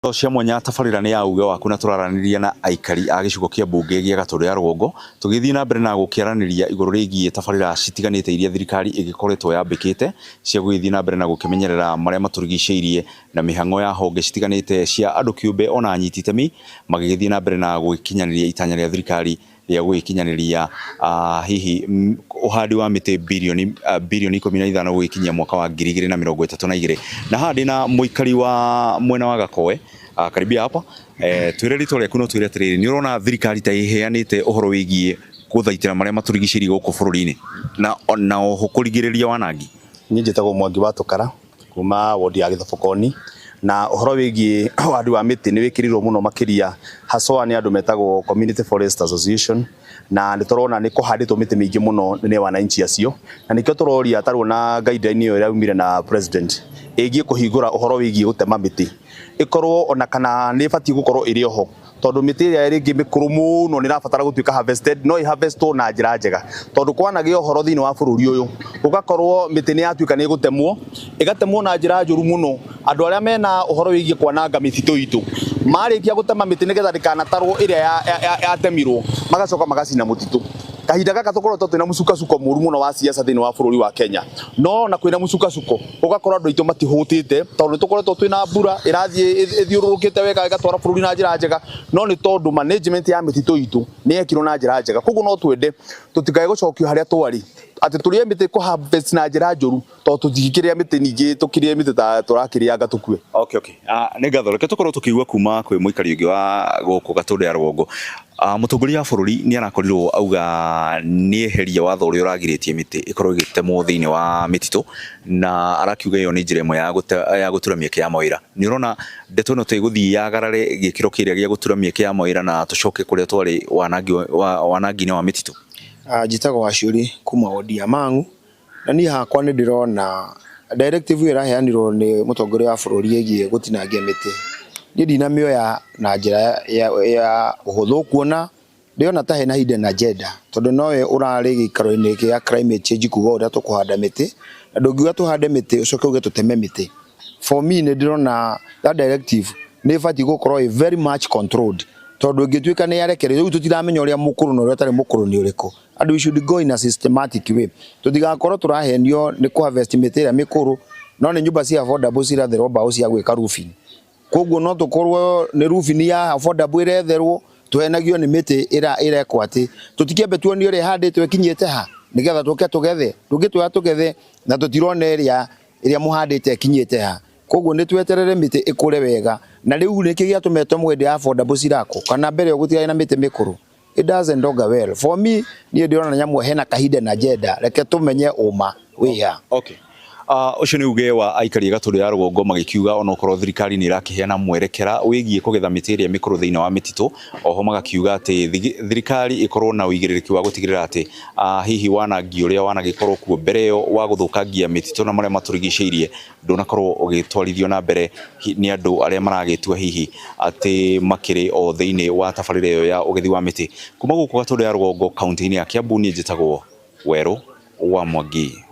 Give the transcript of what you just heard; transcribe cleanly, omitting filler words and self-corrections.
cia mwanya tabarira ni ya uge waku na turaraniria na aikari a gicigo kia bunge gia Gatũndũ ya Rũgongo tugithii na mbere na gukiaraniria iguru rigie tabarira citiganite iria thirikari igikoretwo yambikite cia gugithii na mbere na gukimenyerera maria maturigiceirie na mihango ya honge citiganite cia andu kiumbe ona anyiti itemi magigithii na mbere na gukinyaniria itanya ria thirikari ya gukinyaniria hihi uhandi wa miti bilioni 15 gukinyia mwaka wa 2032 na hadi na muikari wa mwena wa Gakowe karibia hapa twire ritwa riaku no twire atiriri ni urona thirikari ta iheanite uhoro wigie guthaitira maria maturigiciri guku bururi-ini na oho kurigiriria wanangi. Ni njitagwo Mwangi wa Tukara kuma wodi ya Githobokoni na uhoro wigie wadi wa miti ni wikirirwo muno makiria haswa ni andu metagwo Community Forest Association na nitorona ni kuhanditwo miti mingi muno ni wananchi acio na nikio turoria tarwo na guideline iyo ira umire na president igie kuhingura uhoro wigie gutema miti ikorwo ona kana ni bati gukorwo iri oho tondu miti iri ringi mikuru muno ni rabatara gutuika harvested no i harvestwo na njira njega tondu kwanagi uhoro thini wa bururi uyu ugakorwo miti ni yatuika ni gutemwo igatemwo na njira njuru muno andu aria mena uhoro wigie kwananga mititu itu marikia gutema miti nigetha ndikanatarwo iria yatemirwo magacoka magacina mutitu kahinda gaka tukorwo twina mucukasuko muru muno wa siasa thini wa bururi wa Kenya no na kwina mucukasuko ugakorwo andu itu matihutite tondu tukoretwo twina mbura irathie ithiururukite wega igatwara bururi na njira njega no ni tondu management ya mititu itu ni yekirwo na njira njega koguo no twende tutikae gucokio haria twari ati turie miti ku harvest na njira njuru to tuthikiria miti ningi tukirie miti ta turakirianga tukue. Okay ne gatho reke tukorwo tukiigua kuma kwi muikari ungi wa guku Gatũndũ ya Rũgongo mutongoria wa bururi ni arakorirwo auga ni eheria watho uria uragiritie miti ikorwo igitemwo thiini wa mititu na arakiuga iyo ni njira imwe ya gutura mieke ya mawira. Ni urona ndeto no tiguthii yagarare gikiro kiria gia gutura mieke ya mawira na tucoke kuria twari wanangi wa mititu. Jitagwo Wacuri kuma wodi ya Mang'u na ni hakwa ni ndirona directive ira heanirwo ni mutongoria wa bururi egie gutinangia miti ni ndinamioya na njira ya uhuthu kuona ndiona ta hena hidden agenda tondu nowe urari gikaro-ini kia climate change kuga uria tukuhanda miti na ndungiuga tuhande miti ucoke uge tuteme miti. For me ni ndirona that directive ni bati gukorwo very much controlled tondu ngituika ni yarekererio riu tutiramenya uria mukuru na uria tari mukuru ni uriko and we should go in a systematic way tutigakorwo turahenio ni ku harvest miti ria mikuru no ni nyumba cia affordable ciratherwo mbao cia gwika roofing koguo no tukorwo ni roofing ya affordable iretherwo tuhenagio ni miti irekwo ati tutikiambe tuoni uria handitwe kinyite ha nigetha tuke tugethe tungitwa tugethe na tutirone iria muhandite kinyite ha koguo ni tweterere miti ikure wega na riu ni kigia tumetwo mwende affordable cirako kana mbere gutiga na miti mikuru it doesn't dog well for me ni ndirona nyamu hena kahide na agenda reke tumenye uma wiha. Okay ucio ni uge wa aikari Gatũndũ ya Rũgongo magikiuga ona okorwo thirikari ni irakiheana mwerekera wigie kugetha miti iria mikuru thiini wa mititu oho magakiuga ati thirikari ikorwo na uigiririku wa gutigirira ati hihi wanangi uria wanagikorwo kuo mbere yo wa guthukangia mititu na maria maturigiceirie ndunakorwo ugitwarithio na mbere ni andu aria maragitua hihi ati makiri o thiini wa tabarira iyo ya ugethi wa miti kuma guku Gatũndũ ya Rũgongo kaunti-ini ya Kiambu ni njitagwo Werũ wa Mwangi.